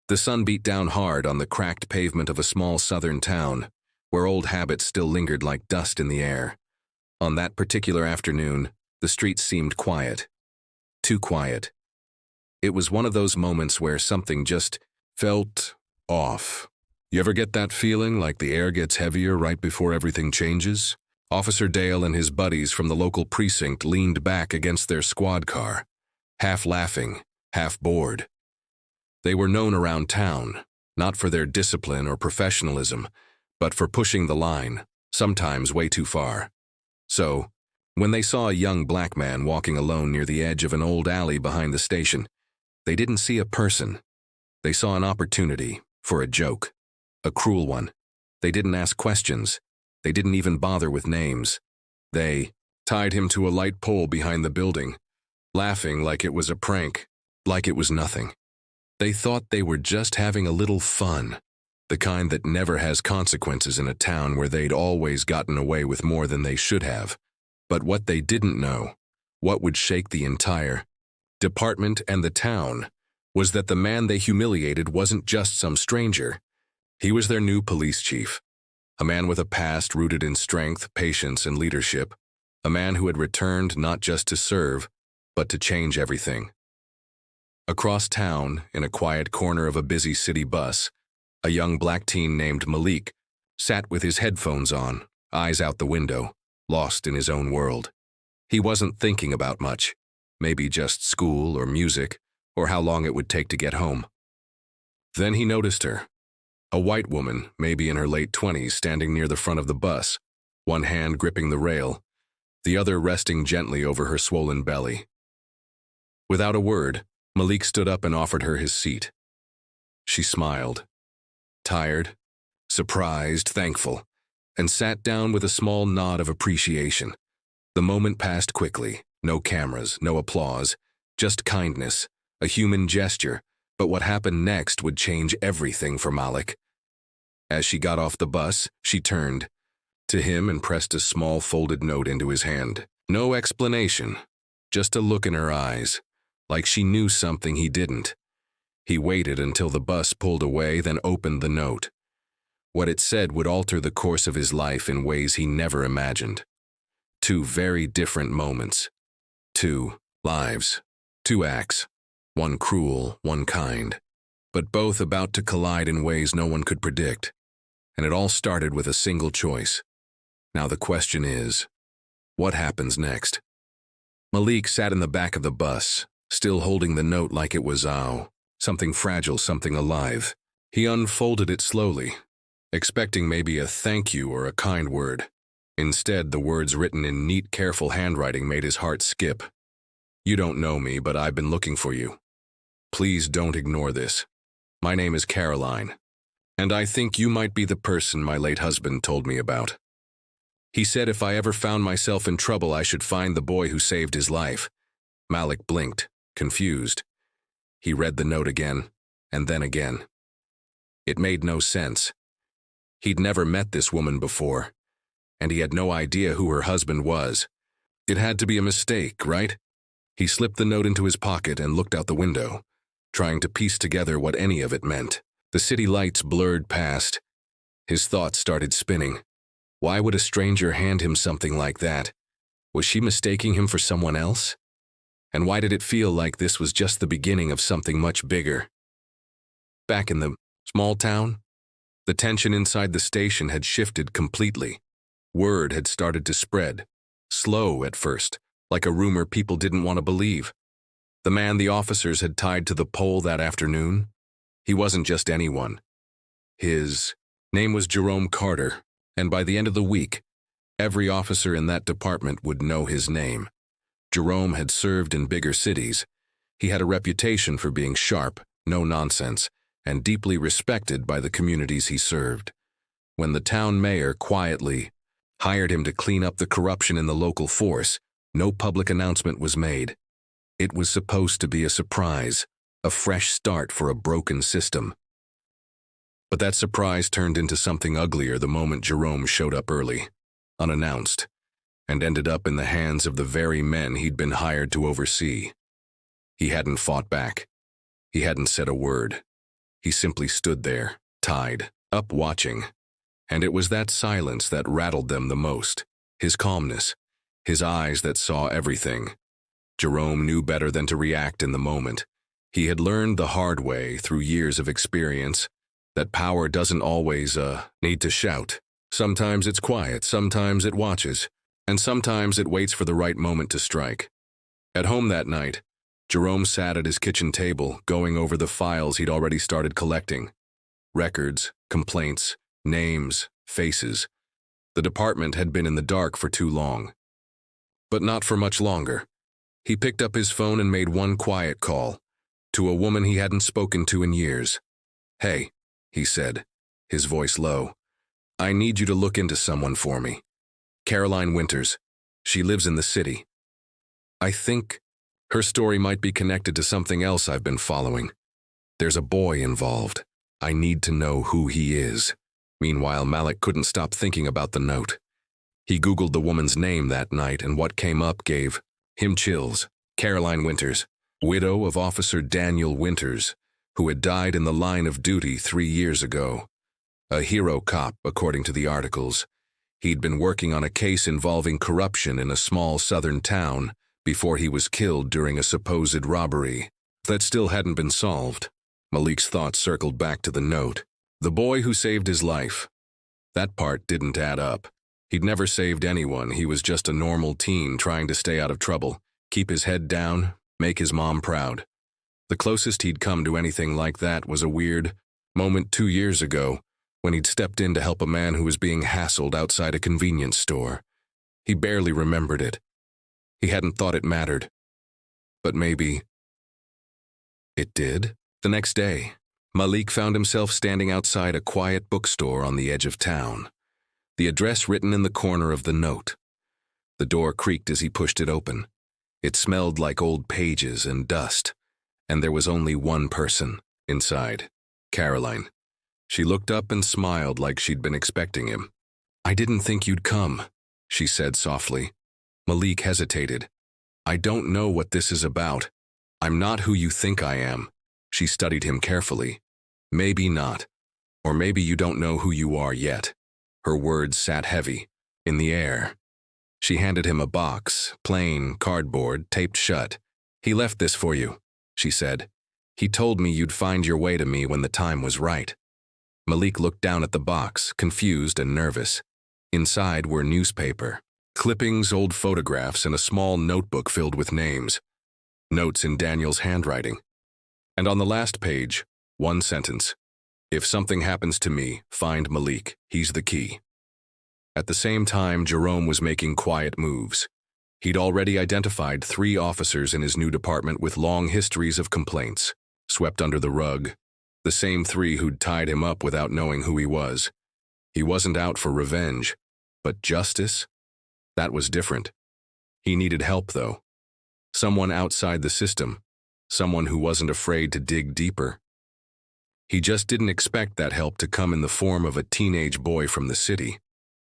The sun beat down hard on the cracked pavement of a small southern town, where old habits still lingered like dust in the air. On that particular afternoon, the streets seemed quiet. Too quiet. It was one of those moments where something just felt off. You ever get that feeling like the air gets heavier right before everything changes? Officer Dale and his buddies from the local precinct leaned back against their squad car, half laughing, half bored. They were known around town, not for their discipline or professionalism, but for pushing the line, sometimes way too far. So, when they saw a young black man walking alone near the edge of an old alley behind the station, they didn't see a person. They saw an opportunity for a joke, a cruel one. They didn't ask questions. They didn't even bother with names. They tied him to a light pole behind the building, laughing like it was a prank, like it was nothing. They thought they were just having a little fun, the kind that never has consequences in a town where they'd always gotten away with more than they should have. But what they didn't know, what would shake the entire department and the town, was that the man they humiliated wasn't just some stranger. He was their new police chief, a man with a past rooted in strength, patience, and leadership, a man who had returned not just to serve, but to change everything. Across town, in a quiet corner of a busy city bus, a young black teen named Malik sat with his headphones on, eyes out the window, lost in his own world. He wasn't thinking about much, maybe just school or music, or how long it would take to get home. Then he noticed her, a white woman, maybe in her late 20s, standing near the front of the bus, one hand gripping the rail, the other resting gently over her swollen belly. Without a word, Malik stood up and offered her his seat. She smiled, tired, surprised, thankful, and sat down with a small nod of appreciation. The moment passed quickly, no cameras, no applause, just kindness, a human gesture, but what happened next would change everything for Malik. As she got off the bus, she turned to him and pressed a small folded note into his hand. No explanation, just a look in her eyes, like she knew something he didn't. He waited until the bus pulled away, then opened the note. What it said would alter the course of his life in ways he never imagined. 2 very different moments. 2 lives. 2 acts. One cruel, one kind. But both about to collide in ways no one could predict. And it all started with a single choice. Now the question is, what happens next? Malik sat in the back of the bus, still holding the note like it was something fragile, something alive. He unfolded it slowly, expecting maybe a thank you or a kind word. Instead, the words written in neat, careful handwriting made his heart skip. You don't know me, but I've been looking for you. Please don't ignore this. My name is Caroline, and I think you might be the person my late husband told me about. He said if I ever found myself in trouble, I should find the boy who saved his life. Malik blinked, confused. He read the note again, and then again. It made no sense. He'd never met this woman before, and he had no idea who her husband was. It had to be a mistake, right? He slipped the note into his pocket and looked out the window, trying to piece together what any of it meant. The city lights blurred past. His thoughts started spinning. Why would a stranger hand him something like that? Was she mistaking him for someone else? And why did it feel like this was just the beginning of something much bigger? Back in the small town, the tension inside the station had shifted completely. Word had started to spread, slow at first, like a rumor people didn't want to believe. The man the officers had tied to the pole that afternoon, he wasn't just anyone. His name was Jerome Carter, and by the end of the week, every officer in that department would know his name. Jerome had served in bigger cities. He had a reputation for being sharp, no nonsense, and deeply respected by the communities he served. When the town mayor quietly hired him to clean up the corruption in the local force, no public announcement was made. It was supposed to be a surprise, a fresh start for a broken system. But that surprise turned into something uglier the moment Jerome showed up early, unannounced, and ended up in the hands of the very men he'd been hired to oversee. He hadn't fought back. He hadn't said a word. He simply stood there, tied up watching. And it was that silence that rattled them the most. His calmness, his eyes that saw everything. Jerome knew better than to react in the moment. He had learned the hard way through years of experience that power doesn't always, need to shout. Sometimes it's quiet, sometimes it watches, and sometimes it waits for the right moment to strike. At home that night, Jerome sat at his kitchen table, going over the files he'd already started collecting. Records, complaints, names, faces. The department had been in the dark for too long. But not for much longer. He picked up his phone and made one quiet call, to a woman he hadn't spoken to in years. "Hey," he said, his voice low. "I need you to look into someone for me. Caroline Winters. She lives in the city. I think her story might be connected to something else I've been following. There's a boy involved. I need to know who he is." Meanwhile, Malik couldn't stop thinking about the note. He Googled the woman's name that night, and what came up gave him chills. Caroline Winters, widow of Officer Daniel Winters, who had died in the line of duty 3 years ago. A hero cop, according to the articles. He'd been working on a case involving corruption in a small southern town before he was killed during a supposed robbery that still hadn't been solved. Malik's thoughts circled back to the note. The boy who saved his life. That part didn't add up. He'd never saved anyone. He was just a normal teen trying to stay out of trouble, keep his head down, make his mom proud. The closest he'd come to anything like that was a weird moment 2 years ago when he'd stepped in to help a man who was being hassled outside a convenience store. He barely remembered it. He hadn't thought it mattered. But maybe it did. The next day, Malik found himself standing outside a quiet bookstore on the edge of town. The address written in the corner of the note. The door creaked as he pushed it open. It smelled like old pages and dust, and there was only one person inside, Caroline. She looked up and smiled like she'd been expecting him. "I didn't think you'd come," she said softly. Malik hesitated. "I don't know what this is about. I'm not who you think I am." She studied him carefully. "Maybe not. Or maybe you don't know who you are yet." Her words sat heavy, in the air. She handed him a box, plain, cardboard, taped shut. "He left this for you," she said. "He told me you'd find your way to me when the time was right." Malik looked down at the box, confused and nervous. Inside were newspaper, clippings, old photographs, and a small notebook filled with names. Notes in Daniel's handwriting. And on the last page, one sentence. "If something happens to me, find Malik. He's the key." At the same time, Jerome was making quiet moves. He'd already identified 3 officers in his new department with long histories of complaints, swept under the rug. The same 3 who'd tied him up without knowing who he was. He wasn't out for revenge, but justice? That was different. He needed help, though. Someone outside the system. Someone who wasn't afraid to dig deeper. He just didn't expect that help to come in the form of a teenage boy from the city.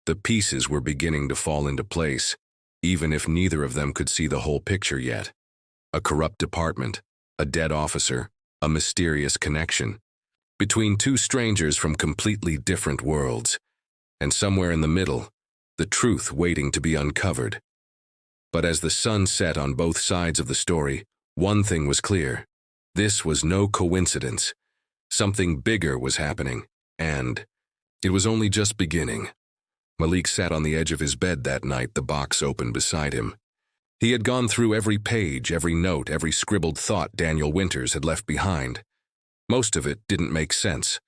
The pieces were beginning to fall into place, even if neither of them could see the whole picture yet. A corrupt department, a dead officer, a mysterious connection. Between 2 strangers from completely different worlds. And somewhere in the middle, the truth waiting to be uncovered. But as the sun set on both sides of the story, one thing was clear. This was no coincidence. Something bigger was happening, and it was only just beginning. Malik sat on the edge of his bed that night, the box open beside him. He had gone through every page, every note, every scribbled thought Daniel Winters had left behind. Most of it didn't make sense.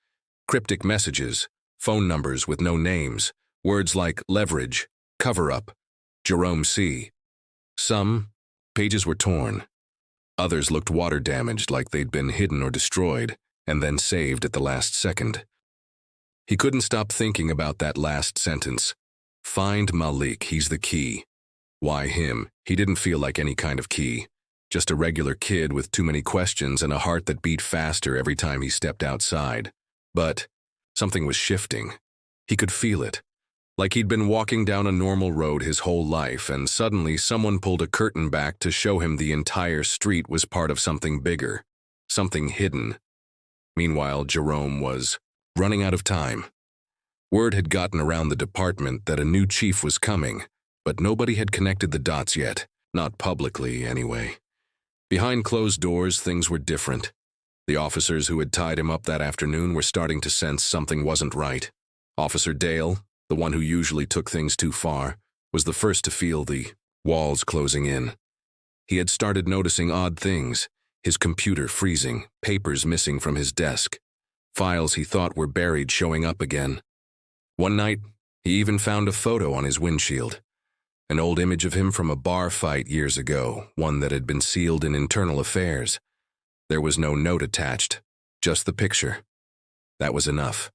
Cryptic messages, phone numbers with no names, words like leverage, cover-up, Jerome C. Some pages were torn. Others looked water-damaged, like they'd been hidden or destroyed, and then saved at the last second. He couldn't stop thinking about that last sentence. Find Malik, he's the key. Why him? He didn't feel like any kind of key. Just a regular kid with too many questions and a heart that beat faster every time he stepped outside. But something was shifting. He could feel it. Like he'd been walking down a normal road his whole life, and suddenly someone pulled a curtain back to show him the entire street was part of something bigger, something hidden. Meanwhile, Jerome was running out of time. Word had gotten around the department that a new chief was coming, but nobody had connected the dots yet, not publicly anyway. Behind closed doors, things were different. The officers who had tied him up that afternoon were starting to sense something wasn't right. Officer Dale, the one who usually took things too far, was the first to feel the walls closing in. He had started noticing odd things, his computer freezing, papers missing from his desk, files he thought were buried showing up again. One night, he even found a photo on his windshield, an old image of him from a bar fight years ago, one that had been sealed in internal affairs. There was no note attached, just the picture. That was enough.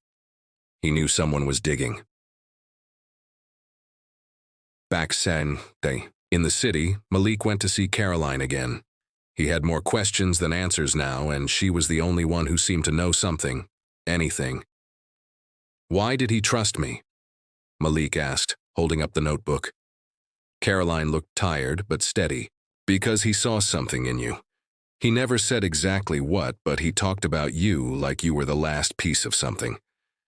He knew someone was digging. Back Sunday, in the city, Malik went to see Caroline again. He had more questions than answers now, and she was the only one who seemed to know something, anything. "Why did he trust me?" Malik asked, holding up the notebook. Caroline looked tired but steady. "Because he saw something in you. He never said exactly what, but he talked about you like you were the last piece of something.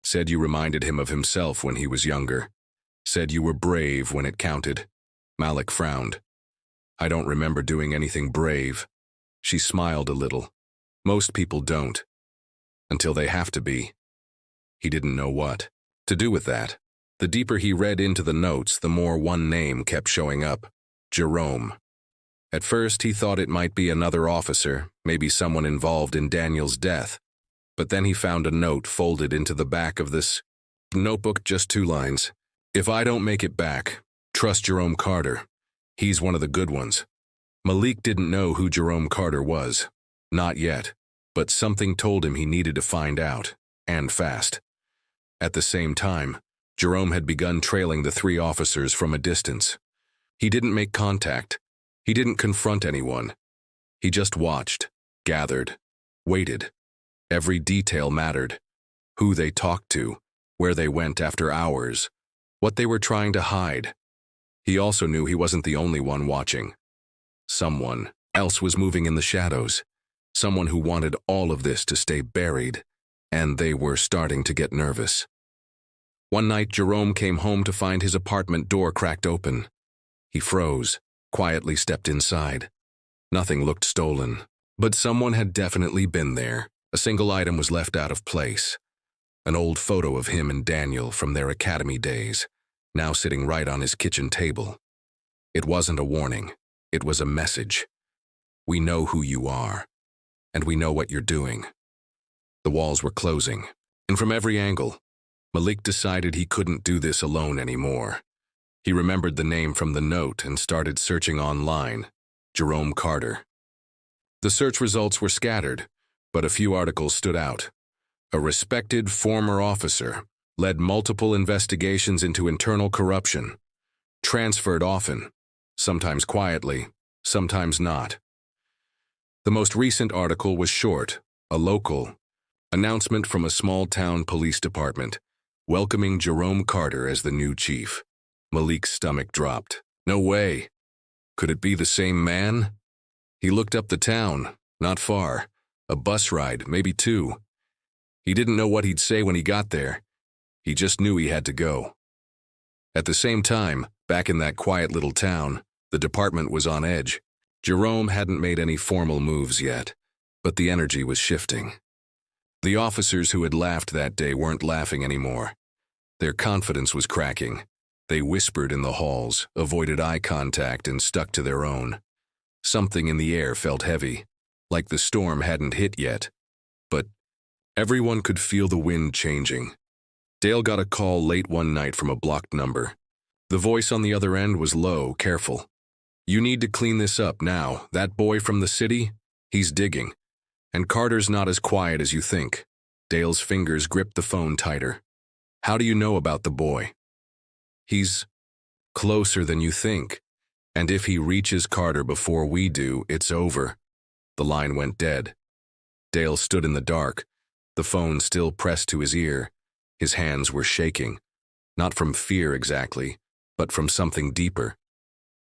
Said you reminded him of himself when he was younger. Said you were brave when it counted." Malik frowned. "I don't remember doing anything brave." She smiled a little. "Most people don't. Until they have to be." He didn't know what to do with that. The deeper he read into the notes, the more one name kept showing up: Jerome. At first, he thought it might be another officer, maybe someone involved in Daniel's death. But then he found a note folded into the back of this notebook, just 2 lines. "If I don't make it back, trust Jerome Carter. He's one of the good ones." Malik didn't know who Jerome Carter was. Not yet. But something told him he needed to find out, and fast. At the same time, Jerome had begun trailing the 3 officers from a distance. He didn't make contact. He didn't confront anyone. He just watched, gathered, waited. Every detail mattered. Who they talked to, where they went after hours, what they were trying to hide. He also knew he wasn't the only one watching. Someone else was moving in the shadows. Someone who wanted all of this to stay buried, and they were starting to get nervous. One night, Jerome came home to find his apartment door cracked open. He froze, quietly stepped inside. Nothing looked stolen, but someone had definitely been there. A single item was left out of place. An old photo of him and Daniel from their academy days, now sitting right on his kitchen table. It wasn't a warning. It was a message. "We know who you are, and we know what you're doing." The walls were closing, and from every angle, Malik decided he couldn't do this alone anymore. He remembered the name from the note and started searching online: Jerome Carter. The search results were scattered, but a few articles stood out. A respected former officer, led multiple investigations into internal corruption, transferred often, sometimes quietly, sometimes not. The most recent article was short, a local announcement from a small-town police department, welcoming Jerome Carter as the new chief. Malik's stomach dropped. No way. Could it be the same man? He looked up the town, not far. A bus ride, maybe 2. He didn't know what he'd say when he got there. He just knew he had to go. At the same time, back in that quiet little town, the department was on edge. Jerome hadn't made any formal moves yet, but the energy was shifting. The officers who had laughed that day weren't laughing anymore. Their confidence was cracking. They whispered in the halls, avoided eye contact, and stuck to their own. Something in the air felt heavy, like the storm hadn't hit yet. But everyone could feel the wind changing. Dale got a call late one night from a blocked number. The voice on the other end was low, careful. "You need to clean this up now. That boy from the city, he's digging. And Carter's not as quiet as you think." Dale's fingers gripped the phone tighter. "How do you know about the boy?" "He's closer than you think. And if he reaches Carter before we do, it's over." The line went dead. Dale stood in the dark, the phone still pressed to his ear. His hands were shaking, not from fear exactly, but from something deeper.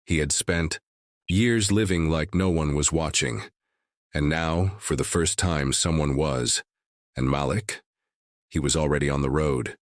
He had spent years living like no one was watching, and now, for the first time, someone was. And Malik? He was already on the road,